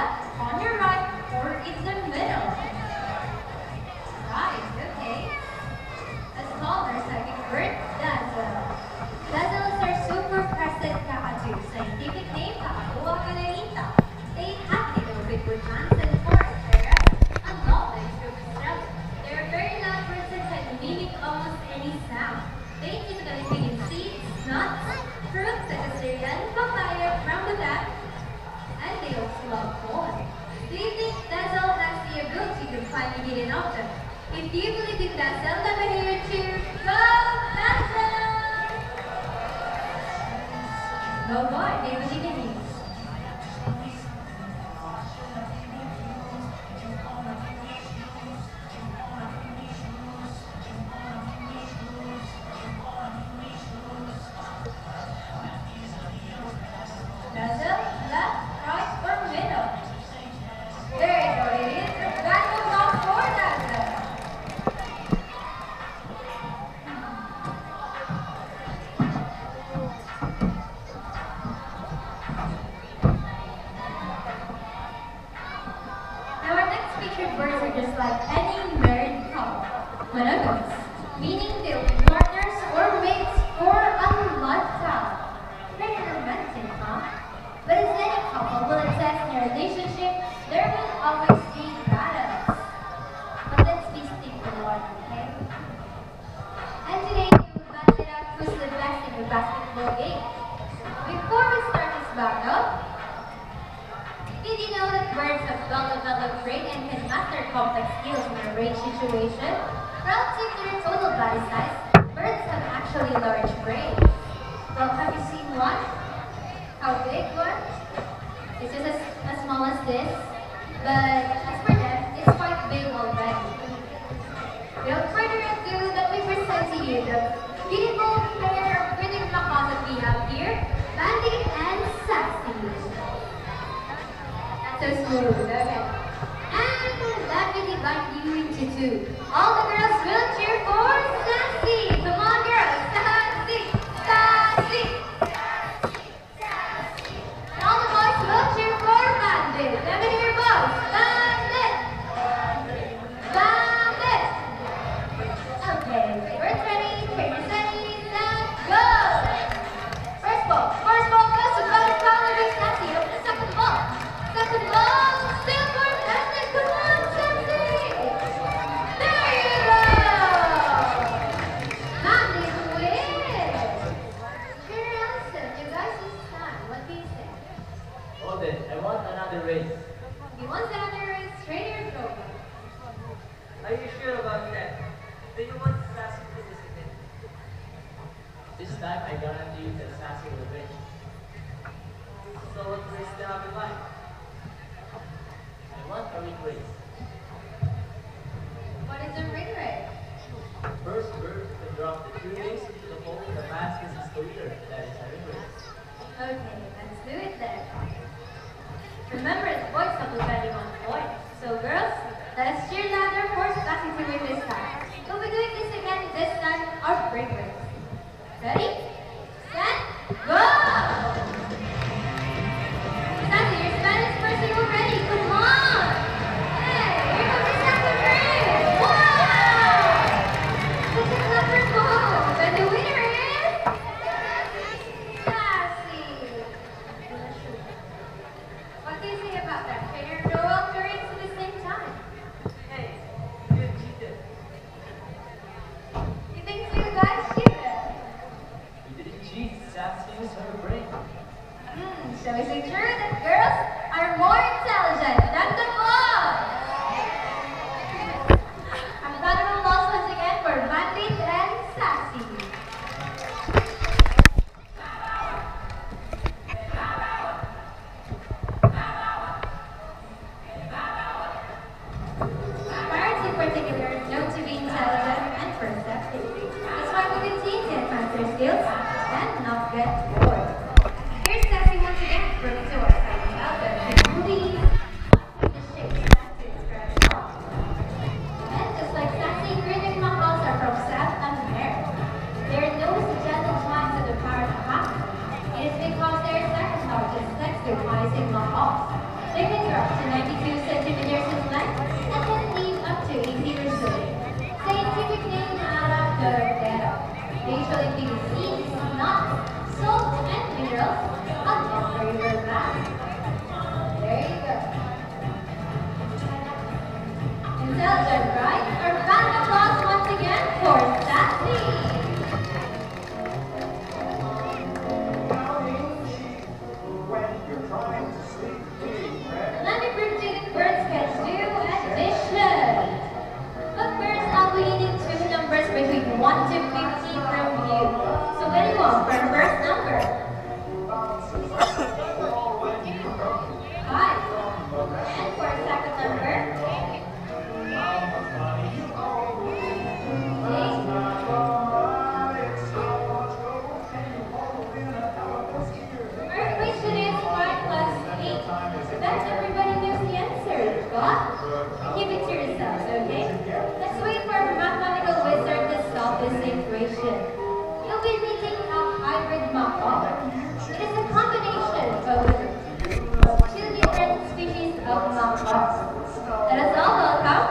left, on your right, or in the middle? Right, okay. Let's call our second word, dazzle. Dazzles are super present kakadu. Scientific name, kakatuwa kanarita. They hatid of liquid hands and forest areas, unlock the extraterrestrial. They are very loud birds and can mimic almost any sound. They typically feed in seeds, nuts, fruits such as durian, papaya, rambutan, and they also love corn. Do you think dazzle has the ability to find a hidden object? If you believe in dazzle, let me hear you cheer. Go dazzle! Go boy, they believe in you. Dazzle, left, right, or middle? There you go, it is a battle round for dazzle. Now our next featured words are just like any married couple. Monogamous, meaning they'll be partners or mates for a lifetime. Very romantic, huh? But as any couple will attest in a relationship, there will always be battles. But let's be stick to Lord, okay? And today we will battle it out who's the best in the basketball game. Before we start this battle, did you know that birds have well-developed brain and can master complex skills in a range situation? Relative to their total body size, birds have actually large brains. Well, have you seen one? How big one? It's just as small as this, but as for them, it's quite big already. Without further ado, let me present to you the beautiful pair of pretty flacons that we have here, Bandit and Sassy. So smooth, okay. And let me divide you into two. All the girls will cheer for Sassy. Come on, girls. Sassy, Sassy. And all the boys will cheer for Bandit. Let me hear your boys. Bandit. Bandit. Okay, we're ready. Fingers ready. Let's go. First ball goes to Bandit with Sassy. Over the second ball. Second ball, still for Bandit. Come on, Sassy. There you go. Bandit wins. Sure answer. You guys this time. What do you say? Hold it, I want another race. You want another race? Straight or throw? Are you sure about that? Do you want Sassy to discipline? This time I guarantee you that Sassy will win. So what race do you have in mind? I want a ring race. What is a ring race? First bird to drop the two rings into the hole in the basket is the leader. That is a ring race. Okay, let's do it then. Remember, the boys have to value 1 point. So girls, let us cheer louder for Sassy to win this time. We'll be doing this again, this time our ring race. Ready? Set, go! Sassy, you're to 92 centimeters in length and can live up to 80 years old. Scientific name Arachidoraptera. They usually feed seeds, nuts, salt, and minerals on the river bank. There you go. Intelligent, right? Our round of applause once again for Sassy. Unpredicted birds can do addition. But first, I'll be needing two numbers between 1 to 15 from you. So anyone for the first number? 5. And for the second number? 8. Our question is 5 plus 8. That everybody knows the answer. But keep it to yourselves, okay? Let's wait for a mathematical wizard to solve this equation. You'll be meeting a hybrid macaw. It is a combination of two different species of macaws. Let us all welcome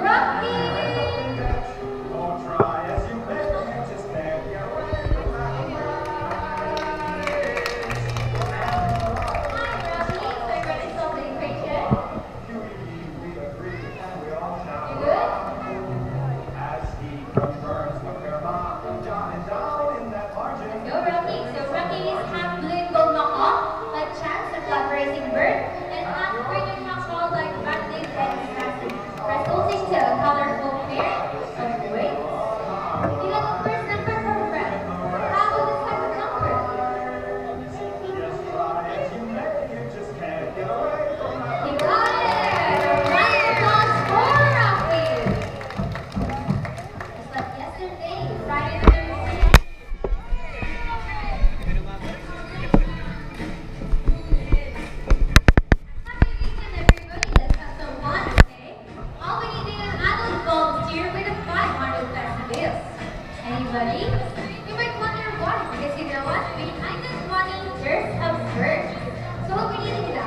Rocky! Anybody? You might wonder why, because you know what? Behind this money, there's a bird. So what we need to do?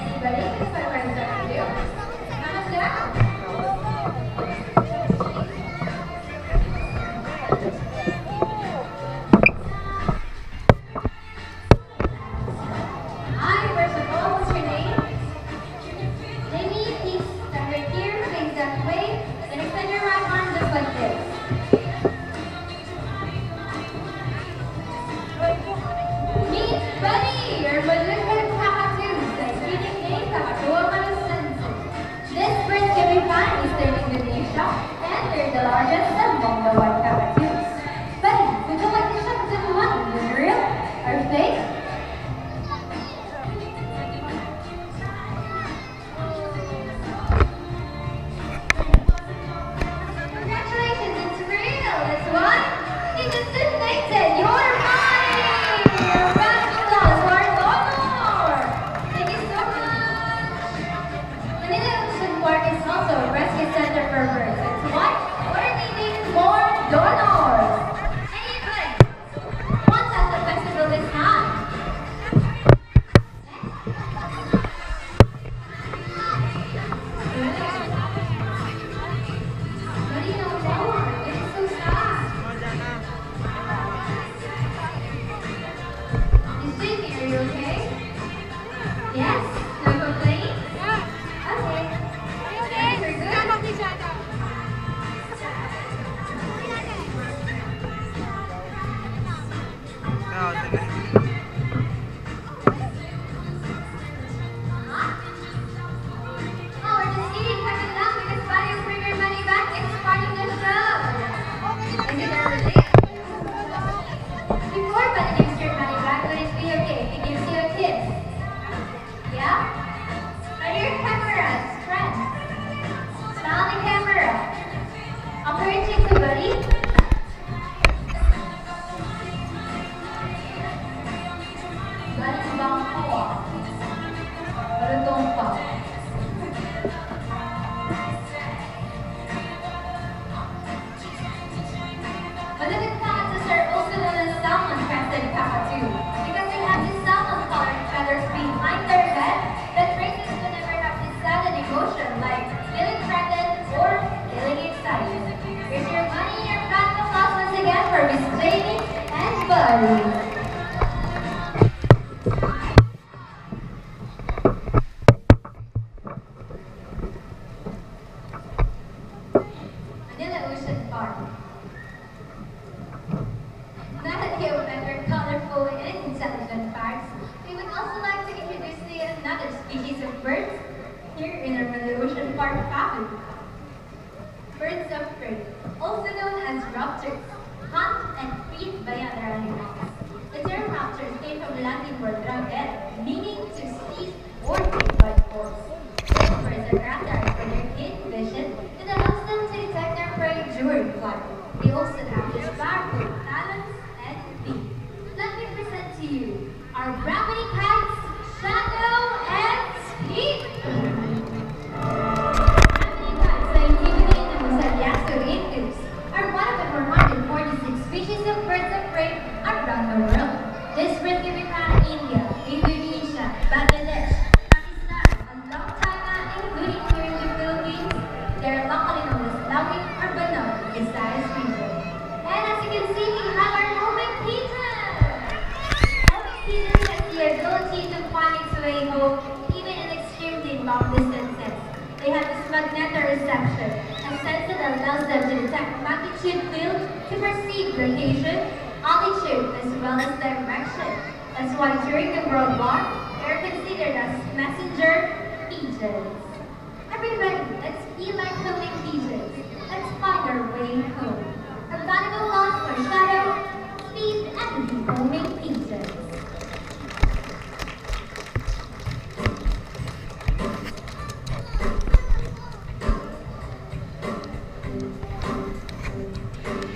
Anybody? This is my friend's to do. Come on down. Hi, first of all, what's your name? Jamie, please stand right here, face that way, then extend your right arm just like this. Meet Buddy, your Malukan cockatoos, a unique name Kakatuwa Malusensis. This bird can be found in eastern Indonesia, and they're the largest among the white cockatoos. Buddy, would you like to check the money? Is it real or fake? Congratulations, it's real. That's why you just donated your money. A round of applause for our donor. Thank you so much. Manila Ocean Park is also a rescue center for birds. That's why we're needing more donors. Anybody wants us a festival this time? Buddy, no more. It's so sad. Is Jamie, are you okay? Yes? No complaints? Okay. You're good? Oh, we're just eating second now because Buddy will bring your money back. It's part of the show. Is it early? Before Buddy gives your money back, would it be okay if he gives you a kiss? Yeah? Ready your cameras, friends. Smile on the camera. Offer your cheeks to Buddy. Buddy, bang ko. Marunong pa. Malagit cockatoos are also known as salmon-crested cockatoo because they have these salmon-colored feathers behind their head species of birds here in our Manila Ocean Park family. Birds of prey, also known as raptors, hunt and feed by other animals. The term raptors came from the Latin word rapere, meaning to seize or take by force. These birds are characterized by their keen vision that allows them to detect their prey during flight. They also have these powerful talons and feet. Let me present to you our brownie kites, Shadow and Speed. Brownie kites, scientifically known as Yasu Indus, are one of the 446 species of birds of prey around the world. These birds can be found in India, Indonesia, Bangladesh, Pakistan, and Long China, including here in the Philippines. They are locally known as Lawi or Banal Visayas region. And as you can see, we have our homing pigeon. Homing pigeon has the ability to find its way home even in extremely long distances. They have this magnetoreception, a sense that allows them to detect magnitude field to perceive location, altitude, as well as direction. That's why during the World War, they are considered as messenger pigeons. Everybody, let's be like homing pigeons. Let's find our way home. A valuable loss for Shadow, Speed, and the homing pigeons.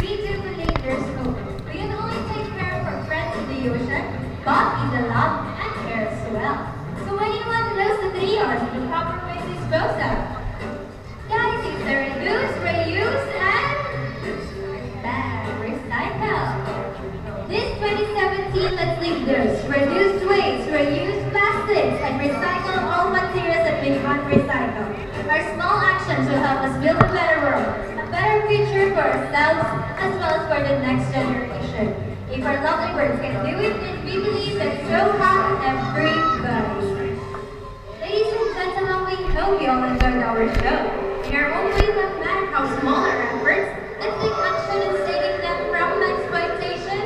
We do believe there's hope. We can only take care of our friends in the ocean, but in the land and air as well. So anyone knows the 3 R's and the proper ways to dispose of? Guys, it's the reuse, and recycle. This 2017, let's leave those. Reduce waste, reuse plastics, and recycle all materials that we can't recycle. Our small actions will help us build a better world, a better future for ourselves, as well as for the next generation. If our lovely birds can do it, then we believe that so can everybody. Ladies and gentlemen, we hope you all enjoyed our show. In our own way, no matter how small our efforts, let's take action in saving them from exploitation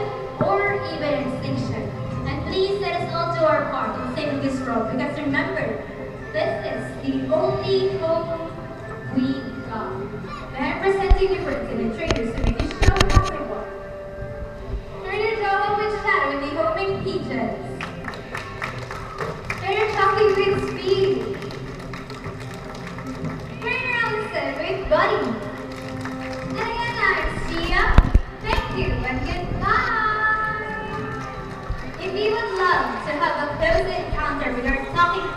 or even extinction. And please let us all do our part in saving this world, because remember, this is the only home we got. And I'm presenting the birds and the traders to make this show possible. Turner Joel with Shadow and the homing pigeons. Turner Talking with Speed. With Buddy. And again, I'm Sia. Thank you and goodbye. If you would love to have a close encounter with our talking